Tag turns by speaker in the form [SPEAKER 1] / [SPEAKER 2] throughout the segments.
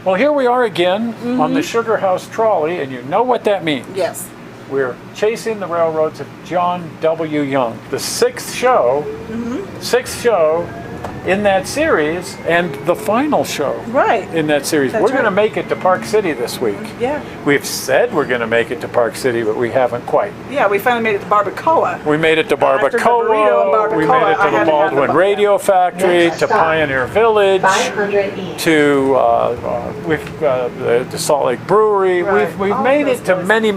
[SPEAKER 1] Well, here we are again on the Sugarhouse trolley, and you know what that means.
[SPEAKER 2] Yes.
[SPEAKER 1] We're chasing the railroads of John W. Young, the sixth show in that series, and the final show in that series.
[SPEAKER 2] That's
[SPEAKER 1] we're going to make it to Park City this week.
[SPEAKER 2] Yeah.
[SPEAKER 1] We've said we're going to make it to Park City, but we haven't quite.
[SPEAKER 2] Yeah, we finally made it to Barbacoa.
[SPEAKER 1] We made it to Barbacoa.
[SPEAKER 2] After the burrito in Barbacoa,
[SPEAKER 1] we made it to the Baldwin Radio Factory, to Pioneer Village, to the Salt Lake Brewery.
[SPEAKER 2] Right.
[SPEAKER 1] We've made it to many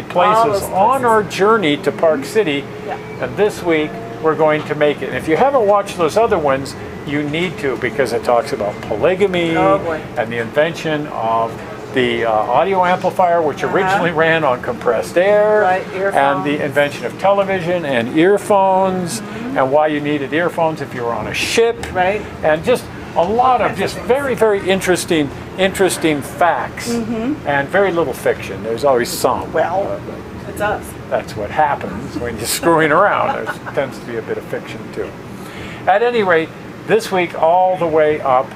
[SPEAKER 1] places on our journey to Park City.
[SPEAKER 2] Yeah.
[SPEAKER 1] And this week we're going to make it. And if you haven't watched those other ones, you need to, because it talks about polygamy and the invention of the audio amplifier, which originally ran on compressed air, and the invention of television and earphones, and why you needed earphones if you were on a ship, and just a lot of just very interesting facts, and very little fiction. There's always some.
[SPEAKER 2] Well, it's us.
[SPEAKER 1] That's what happens when you're screwing around. There tends to be a bit of fiction too. At any rate, this week all the way up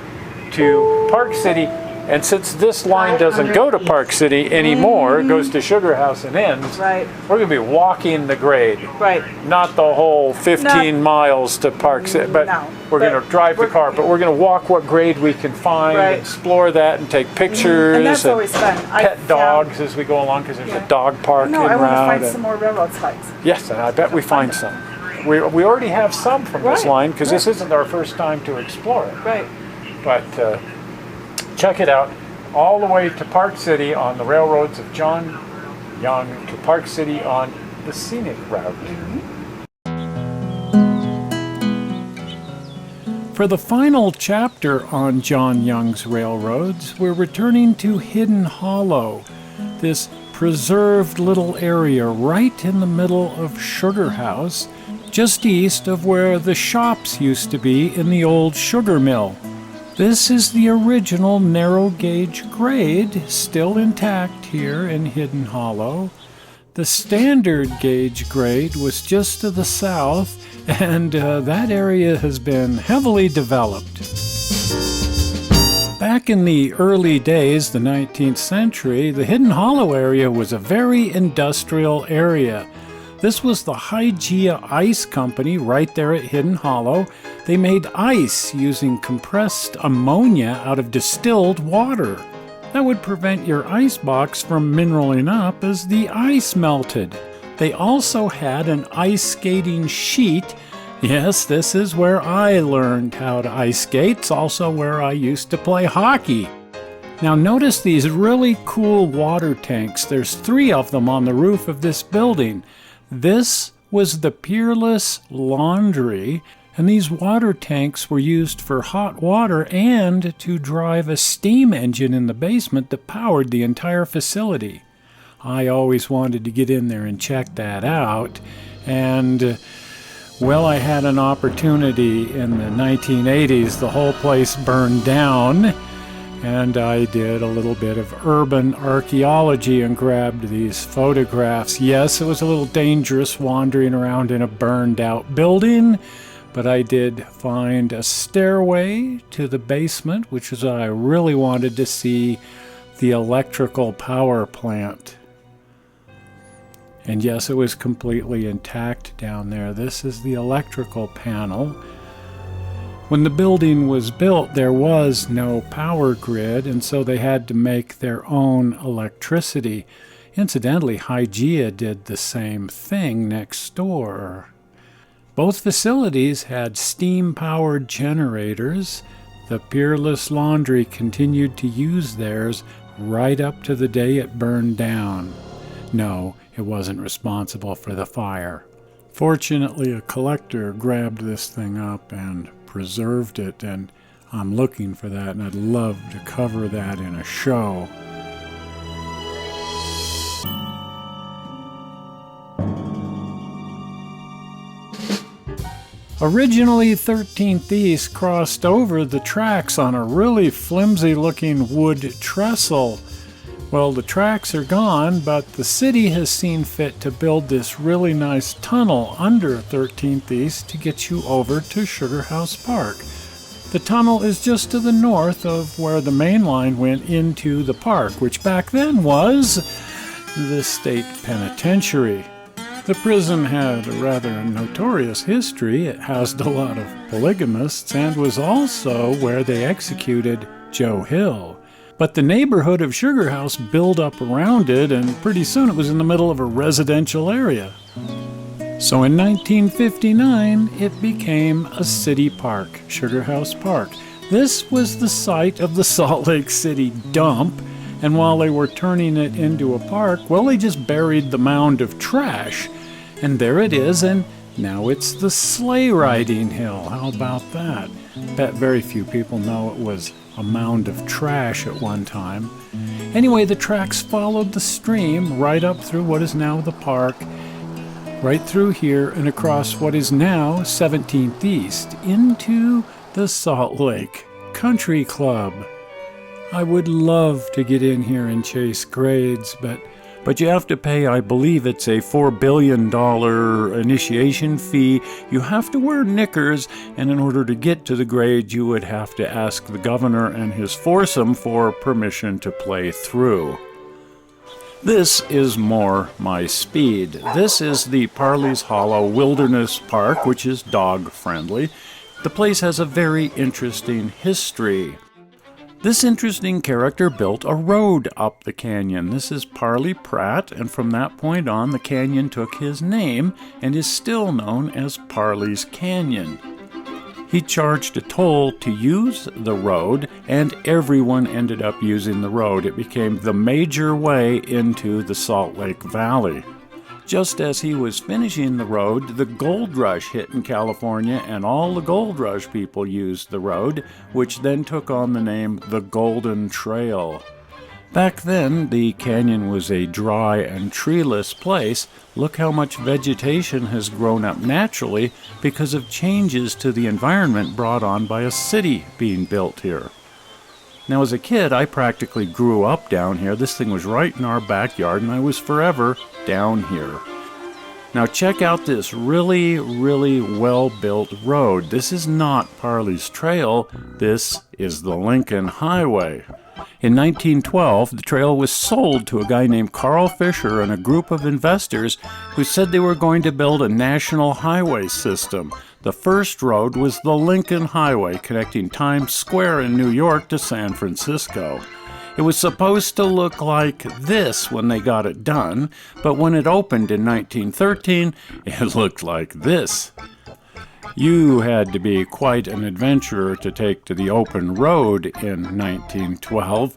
[SPEAKER 1] to Park City, and since this line doesn't go to Park City anymore, it goes to Sugarhouse and ends, we're going to be walking the grade. Not the whole 15 miles to Park City, but we're going to drive the car, but we're going to walk what grade we can find, explore that, and take pictures,
[SPEAKER 2] and that's always fun.
[SPEAKER 1] Pet dogs as we go along, because there's a dog park
[SPEAKER 2] I want to find some more railroad spikes.
[SPEAKER 1] Yes, and I bet we find some. We already have some from this line, because this isn't our first time to explore it. But check it out, all the way to Park City on the railroads of John Young, to Park City on the Scenic route. For the final chapter on John Young's railroads, we're returning to Hidden Hollow, this preserved little area right in the middle of Sugarhouse, just east of where the shops used to be in the old sugar mill. This is the original narrow gauge grade, still intact here in Hidden Hollow. The standard gauge grade was just to the south, and that area has been heavily developed. Back in the early days, the 19th century, the Hidden Hollow area was a very industrial area. This was the Hygia Ice Company right there at Hidden Hollow. They made ice using compressed ammonia out of distilled water. That would prevent your ice box from mineraling up as the ice melted. They also had an ice skating sheet. Yes, this is where I learned how to ice skate. It's also where I used to play hockey. Now notice these really cool water tanks. There's 3 of them on the roof of this building. This was the Peerless Laundry, and these water tanks were used for hot water and to drive a steam engine in the basement that powered the entire facility. I always wanted to get in there and check that out, and well, I had an opportunity in the 1980s. The whole place burned down, and I did a little bit of urban archaeology and grabbed these photographs. Yes, it was a little dangerous wandering around in a burned out building, but I did find a stairway to the basement, which is what I really wanted to see, the electrical power plant. And yes, it was completely intact down there. This is the electrical panel. When the building was built, there was no power grid, and so they had to make their own electricity. Incidentally, Hygia did the same thing next door. Both facilities had steam-powered generators. The Peerless Laundry continued to use theirs right up to the day it burned down. No, it wasn't responsible for the fire. Fortunately, a collector grabbed this thing up and preserved it, and I'm looking for that, and I'd love to cover that in a show. Originally, 13th East crossed over the tracks on a really flimsy-looking wood trestle. Well, the tracks are gone, but the city has seen fit to build this really nice tunnel under 13th East to get you over to Sugarhouse Park. The tunnel is just to the north of where the main line went into the park, which back then was the state penitentiary. The prison had a rather notorious history. It housed a lot of polygamists and was also where they executed Joe Hill. But the neighborhood of Sugarhouse built up around it, and pretty soon it was in the middle of a residential area. So in 1959, it became a city park, Sugarhouse Park. This was the site of the Salt Lake City dump, and while they were turning it into a park, well, they just buried the mound of trash. And there it is, and now it's the sleigh riding hill. How about that? Bet very few people know it was a mound of trash at one time. Anyway, the tracks followed the stream right up through what is now the park, right through here and across what is now 17th East into the Salt Lake Country Club. I would love to get in here and chase grades, but you have to pay, I believe it's a $4 billion initiation fee. You have to wear knickers, and in order to get to the grades, you would have to ask the governor and his foursome for permission to play through. This is more my speed. This is the Parleys Hollow Wilderness Park, which is dog-friendly. The place has a very interesting history. This interesting character built a road up the canyon. This is Parley Pratt, and from that point on, the canyon took his name and is still known as Parley's Canyon. He charged a toll to use the road, and everyone ended up using the road. It became the major way into the Salt Lake Valley. Just as he was finishing the road, the gold rush hit in California, and all the gold rush people used the road, which then took on the name the Golden Trail. Back then, the canyon was a dry and treeless place. Look how much vegetation has grown up naturally because of changes to the environment brought on by a city being built here. Now, as a kid, I practically grew up down here. This thing was right in our backyard, and I was forever down here. Now, check out this really, really well-built road. This is not Parley's Trail. This is the Lincoln Highway. In 1912, the trail was sold to a guy named Carl Fisher and a group of investors who said they were going to build a national highway system. The first road was the Lincoln Highway, connecting Times Square in New York to San Francisco. It was supposed to look like this when they got it done, but when it opened in 1913, it looked like this. You had to be quite an adventurer to take to the open road in 1912,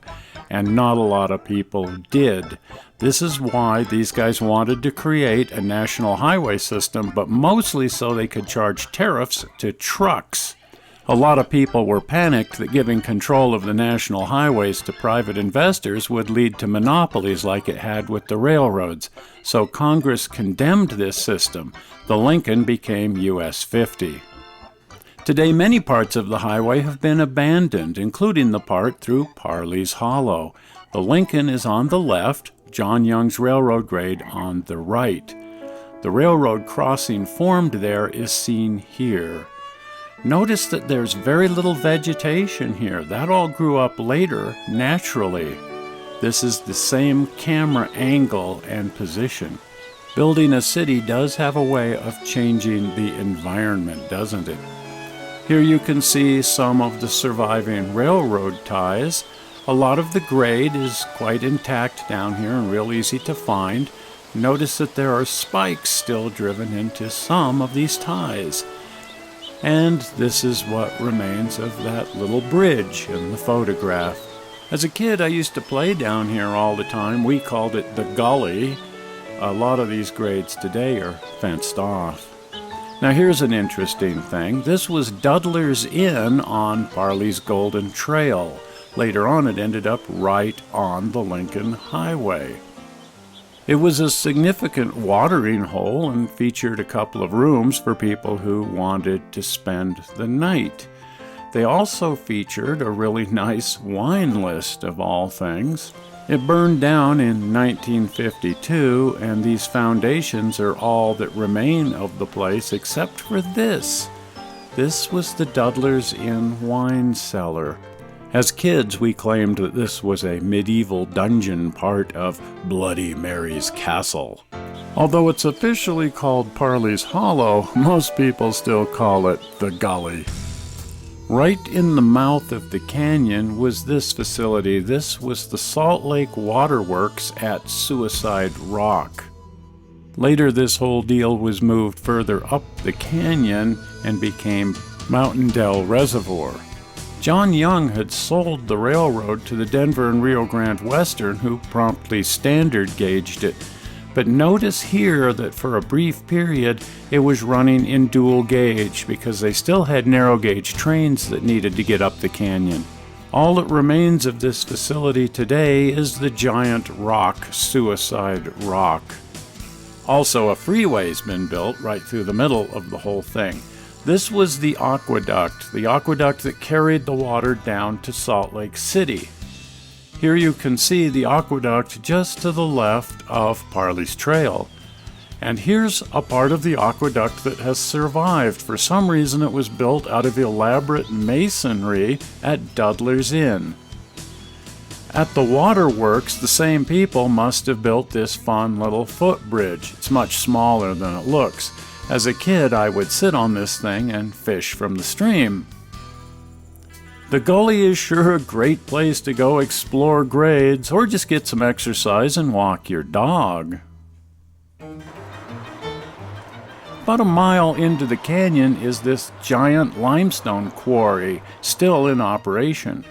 [SPEAKER 1] and not a lot of people did. This is why these guys wanted to create a national highway system, but mostly so they could charge tariffs to trucks. A lot of people were panicked that giving control of the national highways to private investors would lead to monopolies like it had with the railroads, so Congress condemned this system. The Lincoln became US 50. Today, many parts of the highway have been abandoned, including the part through Parleys Hollow. The Lincoln is on the left, John Young's railroad grade on the right. The railroad crossing formed there is seen here. Notice that there's very little vegetation here. That all grew up later, naturally. This is the same camera angle and position. Building a city does have a way of changing the environment, doesn't it? Here you can see some of the surviving railroad ties. A lot of the grade is quite intact down here and real easy to find. Notice that there are spikes still driven into some of these ties. And this is what remains of that little bridge in the photograph. As a kid, I used to play down here all the time. We called it the gully. A lot of these grades today are fenced off. Now here's an interesting thing. This was Dudler's Inn on Parley's Golden Trail. Later on, it ended up right on the Lincoln Highway. It was a significant watering hole and featured a couple of rooms for people who wanted to spend the night. They also featured a really nice wine list of all things. It burned down in 1952, and these foundations are all that remain of the place except for this. This was the Dudler's Inn wine cellar. As kids, we claimed that this was a medieval dungeon part of Bloody Mary's castle. Although it's officially called Parley's Hollow, most people still call it the Gully. Right in the mouth of the canyon was this facility. This was the Salt Lake Waterworks at Suicide Rock. Later, this whole deal was moved further up the canyon and became Mountain Dell Reservoir. John Young had sold the railroad to the Denver and Rio Grande Western, who promptly standard gauged it. But notice here that for a brief period it was running in dual gauge because they still had narrow gauge trains that needed to get up the canyon. All that remains of this facility today is the giant rock, Suicide Rock. Also, a freeway's been built right through the middle of the whole thing. This was the aqueduct that carried the water down to Salt Lake City. Here you can see the aqueduct just to the left of Parley's Trail. And here's a part of the aqueduct that has survived. For some reason it was built out of elaborate masonry at Dudler's Inn. At the waterworks, the same people must have built this fun little footbridge. It's much smaller than it looks. As a kid, I would sit on this thing and fish from the stream. The Gully is sure a great place to go explore grades or just get some exercise and walk your dog. About a mile into the canyon is this giant limestone quarry, still in operation.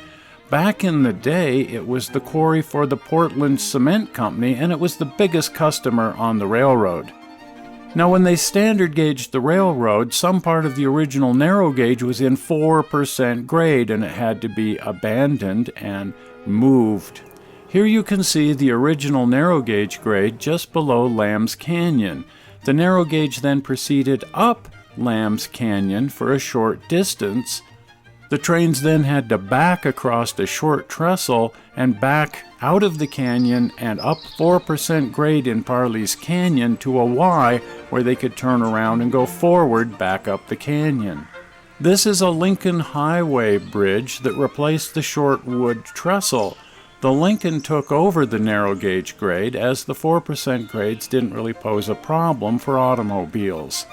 [SPEAKER 1] Back in the day, it was the quarry for the Portland Cement Company, and it was the biggest customer on the railroad. Now, when they standard gauged the railroad, some part of the original narrow gauge was in 4% grade, and it had to be abandoned and moved. Here you can see the original narrow gauge grade just below Lamb's Canyon. The narrow gauge then proceeded up Lamb's Canyon for a short distance. The trains then had to back across a short trestle and back out of the canyon and up 4% grade in Parley's Canyon to a Y where they could turn around and go forward back up the canyon. This is a Lincoln Highway bridge that replaced the short wood trestle. The Lincoln took over the narrow gauge grade as the 4% grades didn't really pose a problem for automobiles.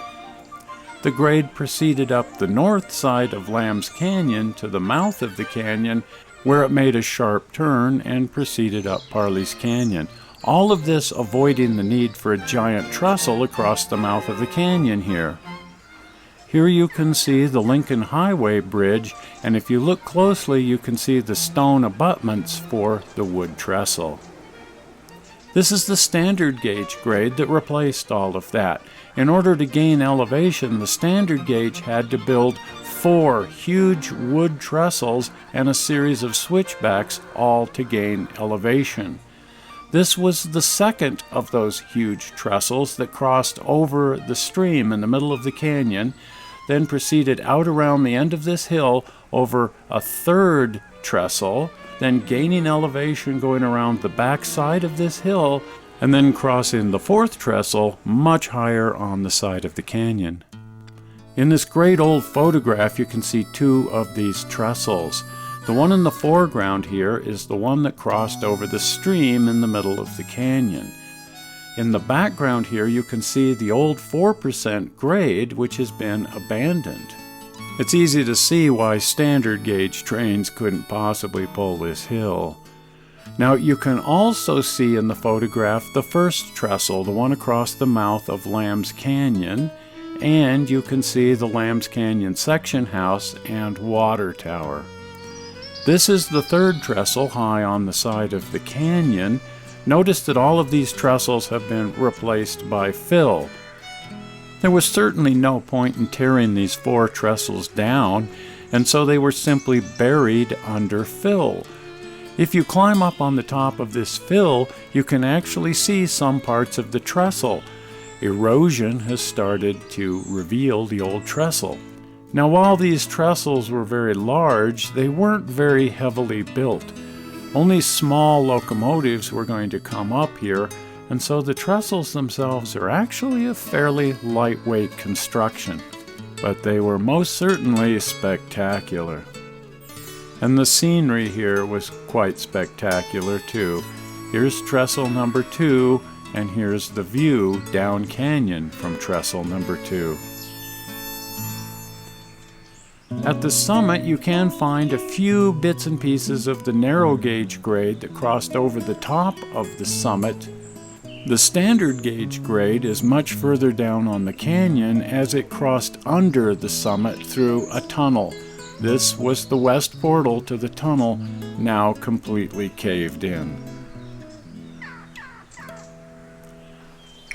[SPEAKER 1] The grade proceeded up the north side of Lamb's Canyon to the mouth of the canyon, where it made a sharp turn and proceeded up Parley's Canyon. All of this avoiding the need for a giant trestle across the mouth of the canyon here. Here you can see the Lincoln Highway bridge, and if you look closely you can see the stone abutments for the wood trestle. This is the standard gauge grade that replaced all of that. In order to gain elevation, the standard gauge had to build 4 huge wood trestles and a series of switchbacks, all to gain elevation. This was the second of those huge trestles that crossed over the stream in the middle of the canyon, then proceeded out around the end of this hill over a third trestle, then gaining elevation going around the back side of this hill, and then crossing the 4th trestle much higher on the side of the canyon. In this great old photograph you can see 2 of these trestles. The one in the foreground here is the one that crossed over the stream in the middle of the canyon. In the background here you can see the old 4% grade which has been abandoned. It's easy to see why standard gauge trains couldn't possibly pull this hill. Now you can also see in the photograph the first trestle, the one across the mouth of Lamb's Canyon, and you can see the Lamb's Canyon section house and water tower. This is the 3rd trestle high on the side of the canyon. Notice that all of these trestles have been replaced by fill. There was certainly no point in tearing these 4 trestles down, and so they were simply buried under fill. If you climb up on the top of this fill, you can actually see some parts of the trestle. Erosion has started to reveal the old trestle. Now, while these trestles were very large, they weren't very heavily built. Only small locomotives were going to come up here, and so the trestles themselves are actually a fairly lightweight construction. but they were most certainly spectacular. And the scenery here was quite spectacular too. Here's trestle number 2, and here's the view down canyon from trestle number 2. At the summit, you can find a few bits and pieces of the narrow gauge grade that crossed over the top of the summit. The standard gauge grade is much further down on the canyon as it crossed under the summit through a tunnel. This was the west portal to the tunnel, now completely caved in.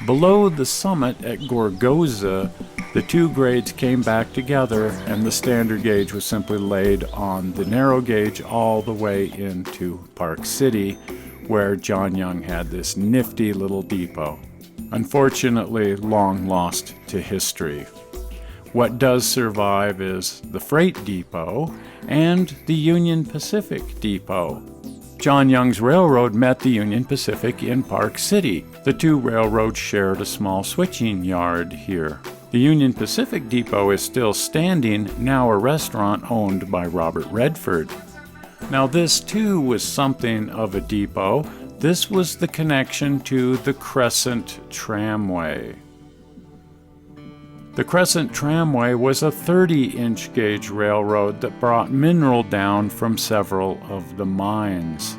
[SPEAKER 1] Below the summit at Gorgoza, the two grades came back together and the standard gauge was simply laid on the narrow gauge all the way into Park City, where John Young had this nifty little depot. Unfortunately, long lost to history. What does survive is the freight depot and the Union Pacific depot. John Young's railroad met the Union Pacific in Park City. The two railroads shared a small switching yard here. The Union Pacific depot is still standing, now a restaurant owned by Robert Redford. Now this too was something of a depot. This was the connection to the Crescent Tramway. The Crescent Tramway was a 30-inch gauge railroad that brought mineral down from several of the mines.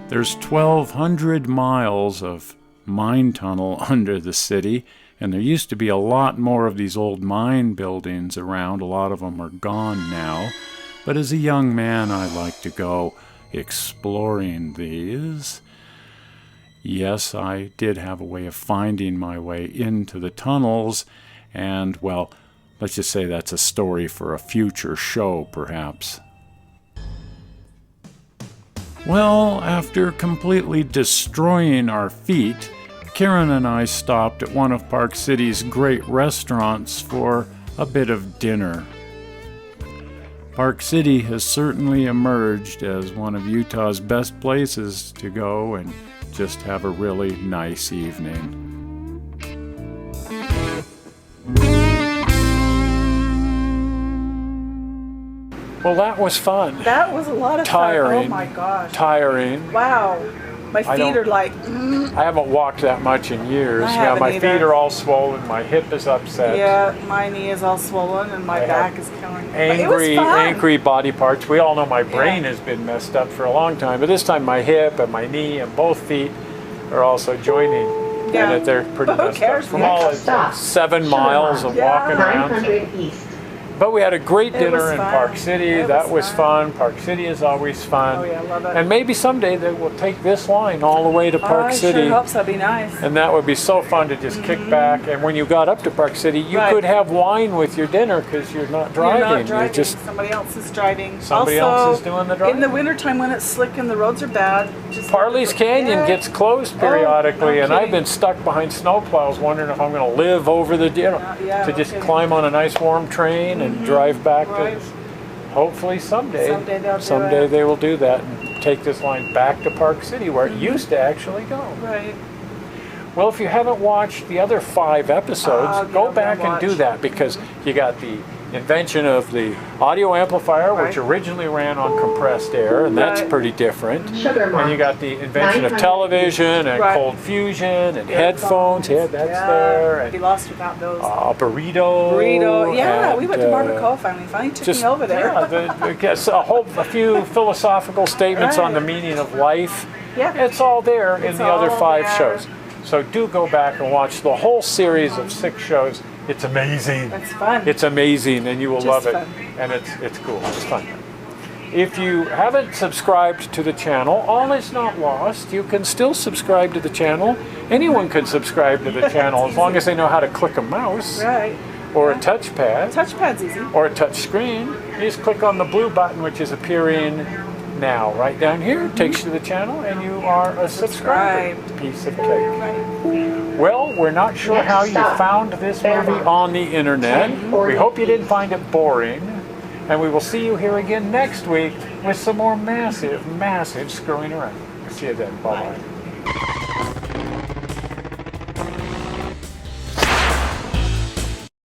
[SPEAKER 1] There's 1,200 miles of mine tunnel under the city, and there used to be a lot more of these old mine buildings around. A lot of them are gone now. But as a young man, I like to go exploring these. Yes, I did have a way of finding my way into the tunnels, and, well, let's just say that's a story for a future show, perhaps. Well, after completely destroying our feet, Karen and I stopped at one of Park City's great restaurants for a bit of dinner. Park City has certainly emerged as one of Utah's best places to go and just have a really nice evening. Well, that was fun.
[SPEAKER 2] That was a lot of
[SPEAKER 1] Tiring.
[SPEAKER 2] fun. Oh my gosh.
[SPEAKER 1] Tiring.
[SPEAKER 2] Wow. My feet are like,
[SPEAKER 1] I haven't walked that much in years.
[SPEAKER 2] I haven't
[SPEAKER 1] my
[SPEAKER 2] either.
[SPEAKER 1] feet are all swollen. My hip is upset.
[SPEAKER 2] Yeah, my knee is all swollen and my back is killing me. But it was fun.
[SPEAKER 1] Angry body parts. We all know my brain has been messed up for a long time, but this time my hip and my knee and both feet are also joining.
[SPEAKER 2] Yeah.
[SPEAKER 1] And they're pretty
[SPEAKER 2] But who
[SPEAKER 1] messed
[SPEAKER 2] cares?
[SPEAKER 1] up. From all 7 miles of walking around.
[SPEAKER 3] 900 east.
[SPEAKER 1] But we had a great dinner in
[SPEAKER 2] fun.
[SPEAKER 1] Park City. That was fun. Park City is always fun.
[SPEAKER 2] Oh yeah, love it.
[SPEAKER 1] And maybe someday they will take this line all the way to Park City.
[SPEAKER 2] I sure hope so. That'd be nice.
[SPEAKER 1] And that would be so fun to just kick back. And when you got up to Park City, you could have wine with your dinner because you're not driving.
[SPEAKER 2] You're not driving.
[SPEAKER 1] You're just
[SPEAKER 2] somebody else is driving.
[SPEAKER 1] somebody
[SPEAKER 2] also,
[SPEAKER 1] else is doing the driving.
[SPEAKER 2] In the wintertime when it's slick and the roads are bad. Just
[SPEAKER 1] Parley's Canyon gets closed periodically,
[SPEAKER 2] no
[SPEAKER 1] and I've
[SPEAKER 2] kidding.
[SPEAKER 1] been stuck behind snowplows wondering if I'm going to live over the to just climb on a nice warm train and drive back.
[SPEAKER 2] Right.
[SPEAKER 1] Hopefully someday
[SPEAKER 2] Someday
[SPEAKER 1] they will do that and take this line back to Park City where it used to actually go.
[SPEAKER 2] Right.
[SPEAKER 1] Well, if you haven't watched the other 5 episodes, go back and do that, because you got the invention of the audio amplifier, which originally ran on compressed air, and that's pretty different. And you got the invention of television and cold fusion and headphones. Yeah, that's there.
[SPEAKER 2] I'd be lost without those.
[SPEAKER 1] Burrito.
[SPEAKER 2] Yeah,
[SPEAKER 1] and,
[SPEAKER 2] we went to Barbacoa finally took me over there.
[SPEAKER 1] A few philosophical statements on the meaning of life.
[SPEAKER 2] Yeah.
[SPEAKER 1] It's all there in the other
[SPEAKER 2] all
[SPEAKER 1] 5
[SPEAKER 2] there.
[SPEAKER 1] shows. So do go back and watch the whole series of 6 shows. It's amazing.
[SPEAKER 2] It's fun.
[SPEAKER 1] It's amazing, and you will love it.
[SPEAKER 2] fun.
[SPEAKER 1] And it's cool. It's fun. If you haven't subscribed to the channel, all is not lost. You can still subscribe to the channel. Anyone can subscribe to the channel as long as they know how to click a mouse or a touchpad
[SPEAKER 2] Touchpad's easy.
[SPEAKER 1] or a touch screen. You just click on the blue button, which is appearing now right down here. It takes you to the channel, and you are a subscribed piece of cake.
[SPEAKER 2] Right.
[SPEAKER 1] Well, we're not sure how you found this movie on the internet. We hope you didn't find it boring. And we will see you here again next week with some more massive screwing around. See you then. Bye-bye.